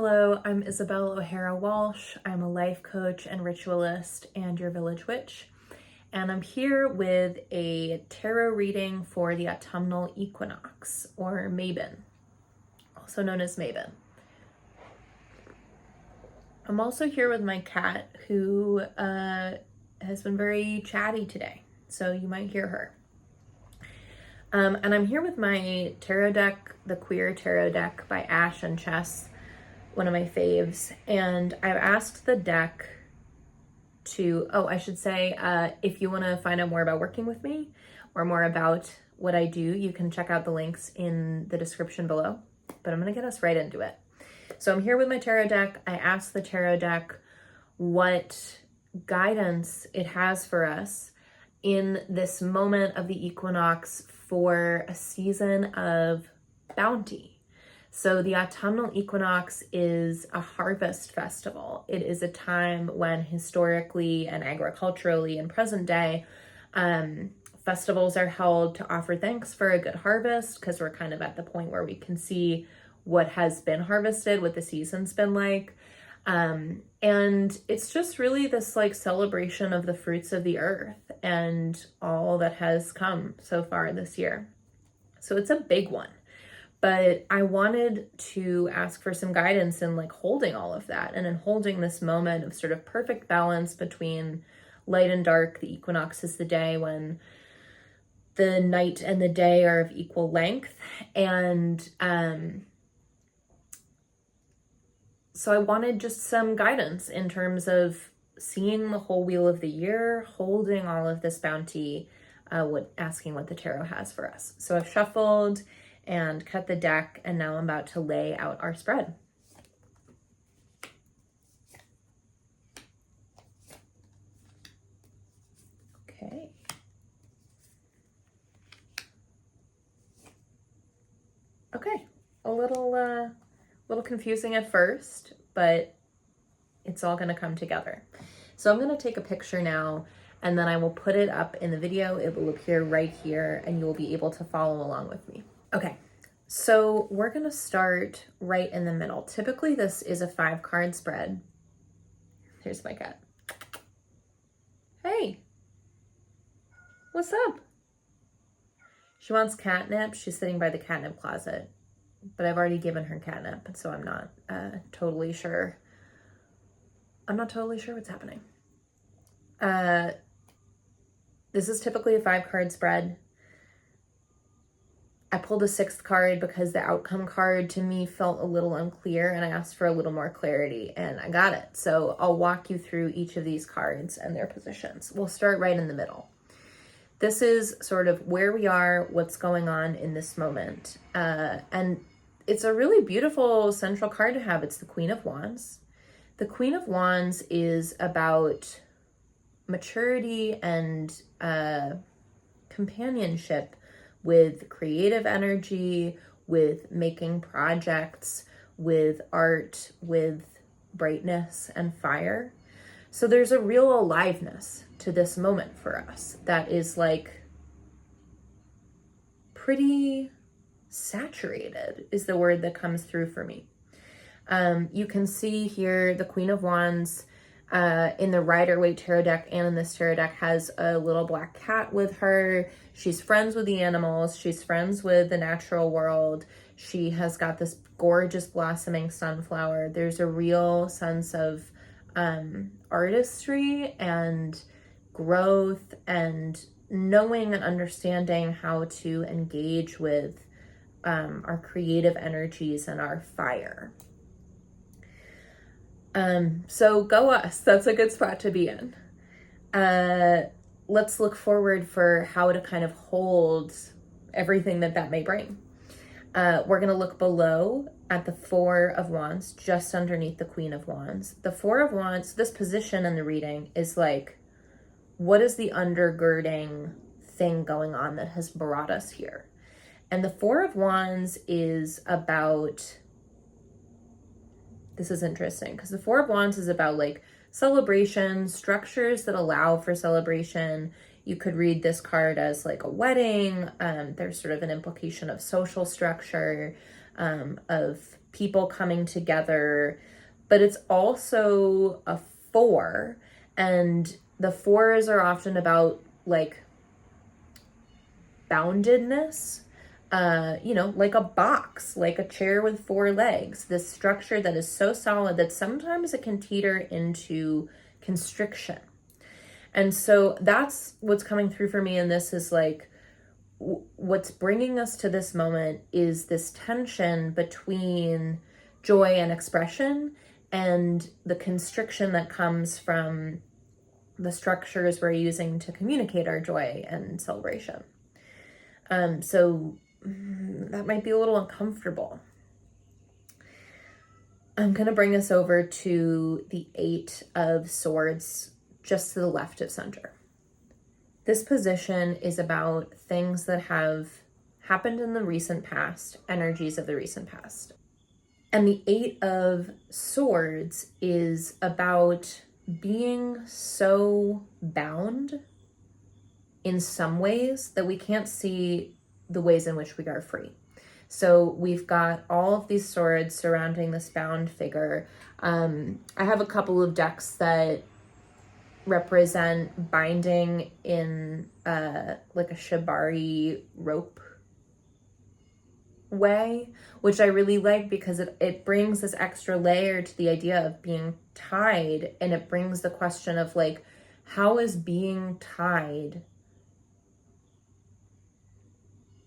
Hello, I'm Isabel O'Hara Walsh. I'm a life coach and ritualist and your village witch. And I'm here with a tarot reading for the autumnal equinox, or Mabon, also known as Mabon. I'm also here with my cat, who has been very chatty today, so you might hear her. And I'm here with my tarot deck, the Queer Tarot Deck by Ash and Chess, one of my faves, and I've asked the deck to, if you want to find out more about working with me or more about what I do, you can check out the links in the description below, but I'm going to get us right into it. So I'm here with my tarot deck. I asked the tarot deck what guidance it has for us in this moment of the equinox for a season of bounty. So the autumnal equinox is a harvest festival. It is a time when historically and agriculturally in present day, festivals are held to offer thanks for a good harvest, because we're kind of at the point where we can see what has been harvested, what the season's been like. And it's just really this like celebration of the fruits of the earth and all that has come so far this year. So it's a big one. But I wanted to ask for some guidance in like holding all of that and in holding this moment of sort of perfect balance between light and dark. The equinox is the day when the night and the day are of equal length. And so I wanted just some guidance in terms of seeing the whole wheel of the year, holding all of this bounty, asking what the tarot has for us. So I've shuffled and cut the deck, and now I'm about to lay out our spread. Okay. Okay, a little confusing at first, but it's all gonna come together. So I'm gonna take a picture now, and then I will put it up in the video. It will appear right here, and you'll be able to follow along with me. Okay, so we're gonna start right in the middle. Typically this is a 5-card spread. Here's my cat. Hey, what's up? She wants catnip. She's sitting by the catnip closet, but I've already given her catnip, so I'm not totally sure. I'm not totally sure what's happening. This is typically a 5-card spread. I pulled a 6th card because the outcome card to me felt a little unclear, and I asked for a little more clarity, and I got it. So I'll walk you through each of these cards and their positions. We'll start right in the middle. This is sort of where we are, what's going on in this moment. And it's a really beautiful central card to have. It's the Queen of Wands. The Queen of Wands is about maturity and companionship with creative energy, with making projects, with art, with brightness and fire. So there's a real aliveness to this moment for us that is like pretty saturated is the word that comes through for me. You can see here the Queen of Wands in the Rider-Waite tarot deck and in this tarot deck has a little black cat with her. She's friends with the animals. She's friends with the natural world. She has got this gorgeous blossoming sunflower. There's a real sense of artistry and growth and knowing and understanding how to engage with our creative energies and our fire. So go us, that's a good spot to be in. Let's look forward for how to kind of hold everything that may bring. We're going to look below at the 4 of Wands, just underneath the Queen of Wands. The 4 of Wands, this position in the reading is like, what is the undergirding thing going on that has brought us here? And the 4 of Wands is about, this is interesting because the 4 of Wands is about like celebration, structures that allow for celebration. You could read this card as like a wedding. There's sort of an implication of social structure, of people coming together, but it's also a 4, and the 4s are often about like boundedness, like a box, like a chair with 4 legs, this structure that is so solid that sometimes it can teeter into constriction. And so that's what's coming through for me. And this is like, what's bringing us to this moment is this tension between joy and expression and the constriction that comes from the structures we're using to communicate our joy and celebration. So that might be a little uncomfortable. I'm going to bring us over to the 8 of Swords, just to the left of center. This position is about things that have happened in the recent past, energies of the recent past. And the 8 of Swords is about being so bound in some ways that we can't see the ways in which we are free. So we've got all of these swords surrounding this bound figure. I have a couple of decks that represent binding in like a shibari rope way, which I really like because it brings this extra layer to the idea of being tied, and it brings the question of like, how is being tied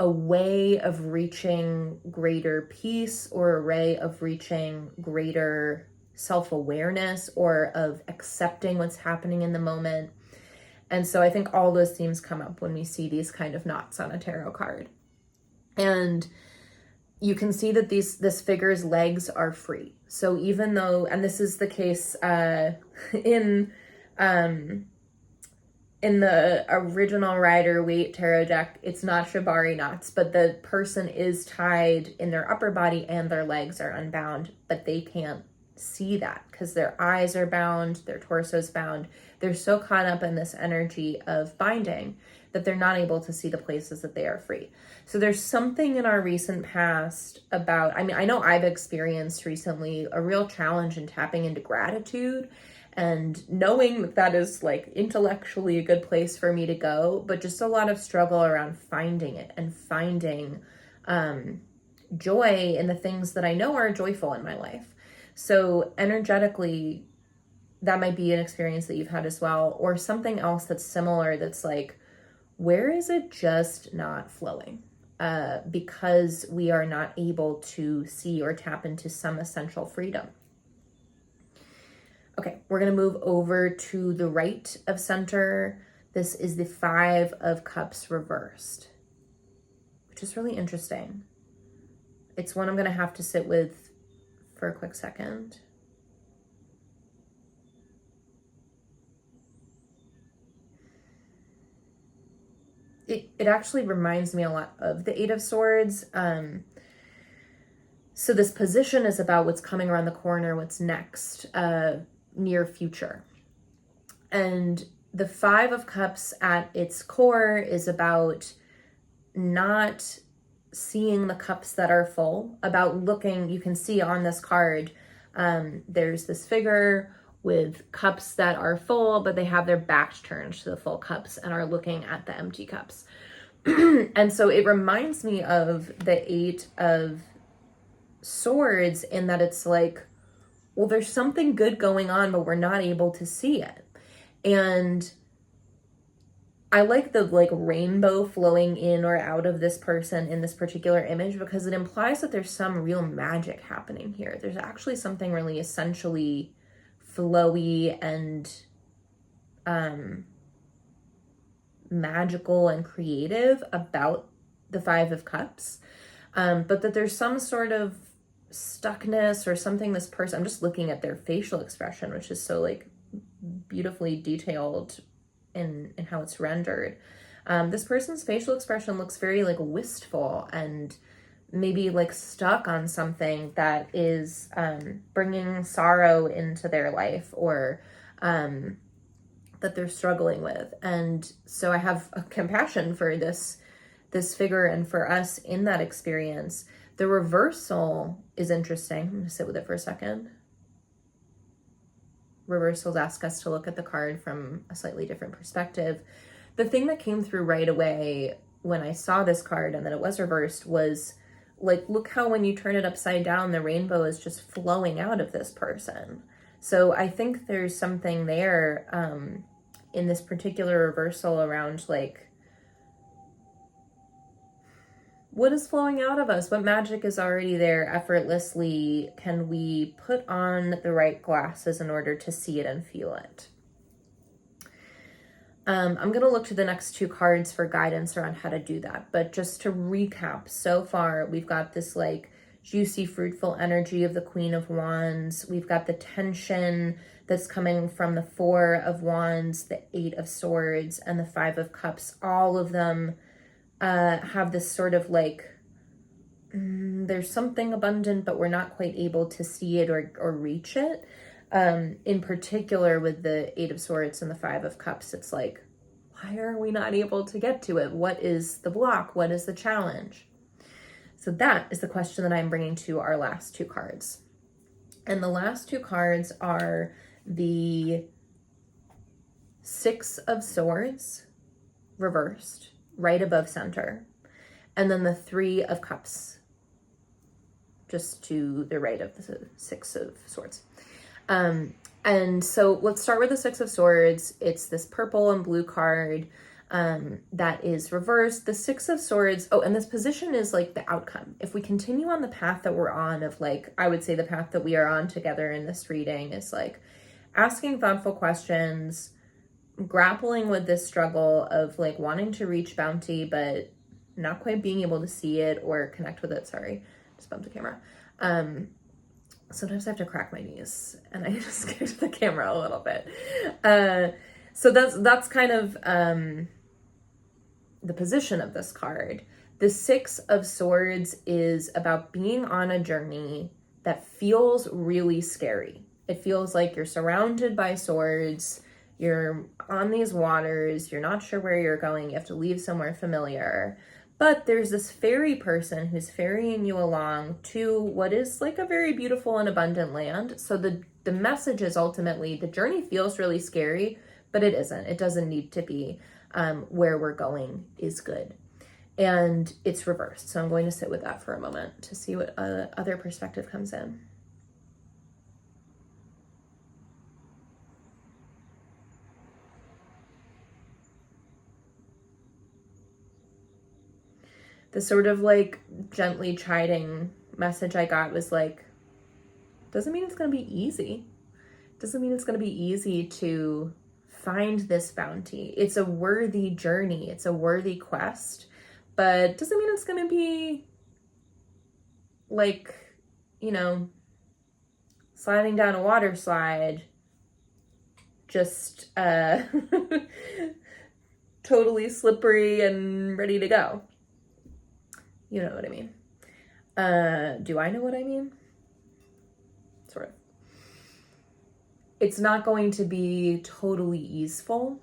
a way of reaching greater peace, or a way of reaching greater self-awareness, or of accepting what's happening in the moment. And so I think all those themes come up when we see these kind of knots on a tarot card. And you can see that this figure's legs are free. So even though, and this is the case in the original Rider-Waite tarot deck, it's not shibari knots, but the person is tied in their upper body and their legs are unbound, but they can't see that because their eyes are bound, their torso's bound. They're so caught up in this energy of binding that they're not able to see the places that they are free. So there's something in our recent past about, I know I've experienced recently a real challenge in tapping into gratitude and knowing that that is like intellectually a good place for me to go, but just a lot of struggle around finding it and finding joy in the things that I know are joyful in my life. So energetically, that might be an experience that you've had as well, or something else that's similar that's like, where is it just not flowing? Because we are not able to see or tap into some essential freedom. Okay, we're going to move over to the right of center. This is the 5 of Cups reversed, which is really interesting. It's one I'm going to have to sit with for a quick second. It actually reminds me a lot of the 8 of Swords. So this position is about what's coming around the corner, what's next, near future. And the 5 of Cups at its core is about not seeing the cups that are full, about looking, you can see on this card, there's this figure with cups that are full, but they have their backs turned to the full cups and are looking at the empty cups. And so it reminds me of the 8 of Swords in that it's like, well, there's something good going on, but we're not able to see it. And I like the like rainbow flowing in or out of this person in this particular image because it implies that there's some real magic happening here. There's actually something really essentially flowy and magical and creative about the 5 of Cups, but that there's some sort of stuckness or something this person, I'm just looking at their facial expression, which is so like beautifully detailed in how it's rendered. This person's facial expression looks very like wistful and maybe like stuck on something that is bringing sorrow into their life, or that they're struggling with. And so I have a compassion for this figure and for us in that experience, The reversal is interesting. I'm going to sit with it for a second. Reversals ask us to look at the card from a slightly different perspective. The thing that came through right away when I saw this card and that it was reversed was like, look how when you turn it upside down, the rainbow is just flowing out of this person. So I think there's something there in this particular reversal around like, what is flowing out of us? What magic is already there effortlessly? Can we put on the right glasses in order to see it and feel it? I'm going to look to the next two cards for guidance around how to do that. But just to recap, so far, we've got this like juicy, fruitful energy of the Queen of Wands. We've got the tension that's coming from the Four of Wands, the Eight of Swords, and the Five of Cups. All of them have this sort of like, there's something abundant, but we're not quite able to see it or reach it. In particular with the Eight of Swords and the Five of Cups, it's like, why are we not able to get to it? What is the block? What is the challenge? So that is the question that I'm bringing to our last two cards. And the last two cards are the Six of Swords reversed, right above center, and then the Three of Cups, just to the right of the Six of Swords. And so let's start with the Six of Swords. It's this purple and blue card that is reversed. The Six of Swords, oh, and this position is like the outcome. If we continue on the path that we're on of like, I would say the path that we are on together in this reading is like asking thoughtful questions, grappling with this struggle of like wanting to reach bounty, but not quite being able to see it or connect with it. Sorry, just bumped the camera. Sometimes I have to crack my knees and I just scared the camera a little bit. So that's kind of the position of this card. The Six of Swords is about being on a journey that feels really scary. It feels like you're surrounded by swords, you're on these waters, you're not sure where you're going, you have to leave somewhere familiar. But there's this fairy person who's ferrying you along to what is like a very beautiful and abundant land. So the message is ultimately the journey feels really scary, but it isn't. It doesn't need to be. Where we're going is good. And it's reversed. So I'm going to sit with that for a moment to see what other perspective comes in. The sort of like gently chiding message I got was like, doesn't mean it's going to be easy. Doesn't mean it's going to be easy to find this bounty. It's a worthy journey. It's a worthy quest, but doesn't mean it's going to be like, you know, sliding down a water slide, just totally slippery and ready to go. You know what I mean. Do I know what I mean? Sort of. It's not going to be totally easeful.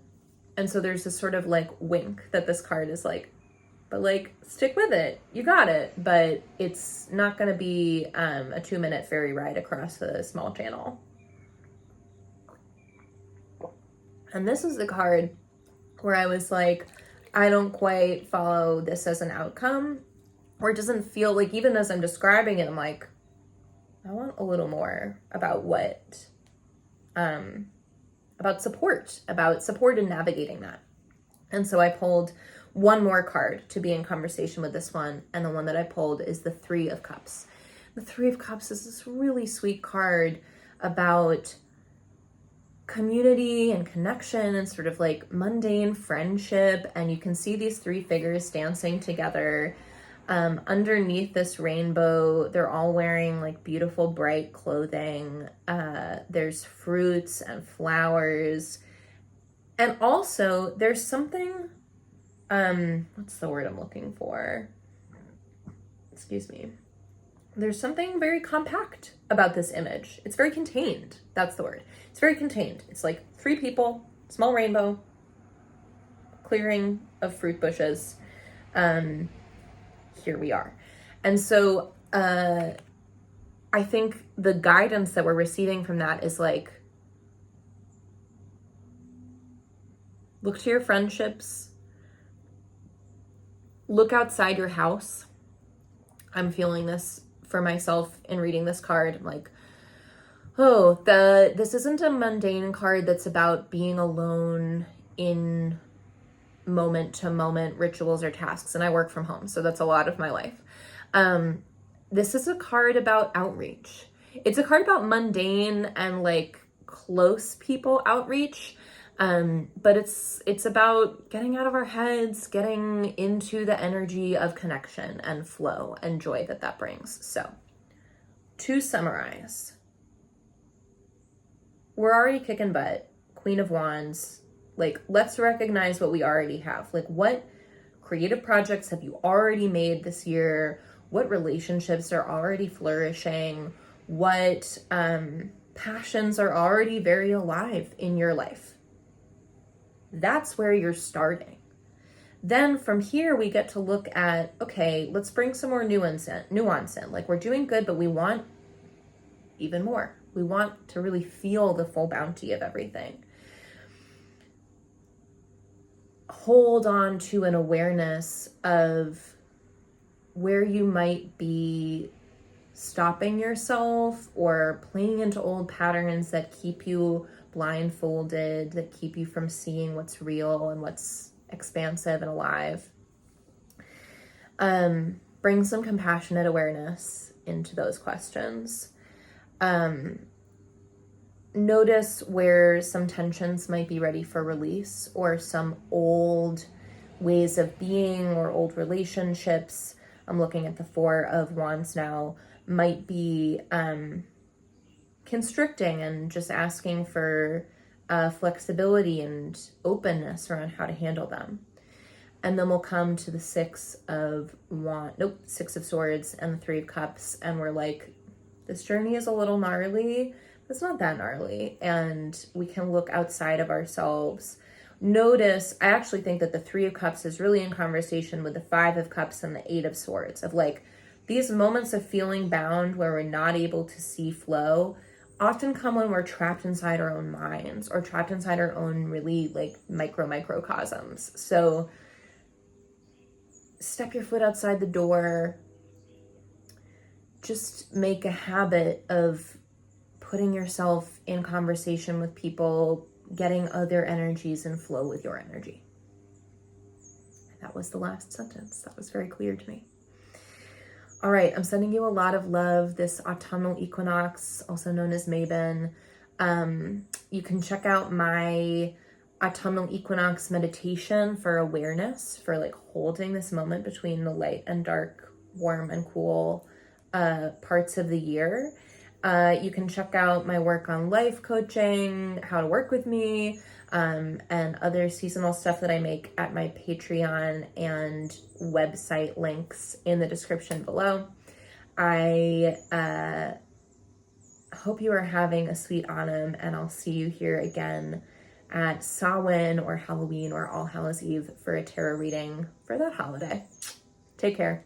And so there's this sort of like wink that this card is like, but like, stick with it. You got it. But it's not going to be a 2-minute ferry ride across a small channel. And this is the card where I was like, I don't quite follow this as an outcome. Or it doesn't feel like, even as I'm describing it, I'm like, I want a little more about what, about support in navigating that. And so I pulled one more card to be in conversation with this one. And the one that I pulled is the Three of Cups. The Three of Cups is this really sweet card about community and connection and sort of like mundane friendship. And you can see these three figures dancing together. Underneath this rainbow, they're all wearing like beautiful bright clothing. There's fruits and flowers. And also there's something, what's the word I'm looking for? Excuse me. There's something very compact about this image. It's very contained. That's the word. It's very contained. It's like three people, small rainbow, clearing of fruit bushes. Here we are. And so I think the guidance that we're receiving from that is like, look to your friendships, look outside your house. I'm feeling this for myself in reading this card. I'm like, oh, this isn't a mundane card that's about being alone in moment to moment rituals or tasks. And I work from home, so that's a lot of my life. This is a card about outreach. It's a card about mundane and like close people outreach. But it's about getting out of our heads, getting into the energy of connection and flow and joy that brings. So, to summarize, we're already kicking butt, Queen of Wands. Like, let's recognize what we already have. Like, what creative projects have you already made this year? What relationships are already flourishing? What passions are already very alive in your life? That's where you're starting. Then from here, we get to look at, okay, let's bring some more nuance in. Like, we're doing good, but we want even more. We want to really feel the full bounty of everything. Hold on to an awareness of where you might be stopping yourself or playing into old patterns that keep you blindfolded, that keep you from seeing what's real and what's expansive and alive. Bring some compassionate awareness into those questions. Notice where some tensions might be ready for release, or some old ways of being or old relationships. I'm looking at the Four of Wands now, might be constricting and just asking for flexibility and openness around how to handle them. And then we'll come to the Six of Swords and the Three of Cups, and we're like, this journey is a little gnarly. It's not that gnarly, and we can look outside of ourselves. Notice, I actually think that the Three of Cups is really in conversation with the Five of Cups and the Eight of Swords, of like these moments of feeling bound where we're not able to see flow often come when we're trapped inside our own minds or trapped inside our own really like microcosms. So step your foot outside the door. Just make a habit of putting yourself in conversation with people, getting other energies in flow with your energy. That was the last sentence. That was very clear to me. All right, I'm sending you a lot of love this autumnal equinox, also known as Mabon. You can check out my autumnal equinox meditation for awareness, for like holding this moment between the light and dark, warm and cool parts of the year. You can check out my work on life coaching, how to work with me, and other seasonal stuff that I make at my Patreon and website links in the description below. I hope you are having a sweet autumn, and I'll see you here again at Samhain or Halloween or All Hallows Eve for a tarot reading for that holiday. Take care.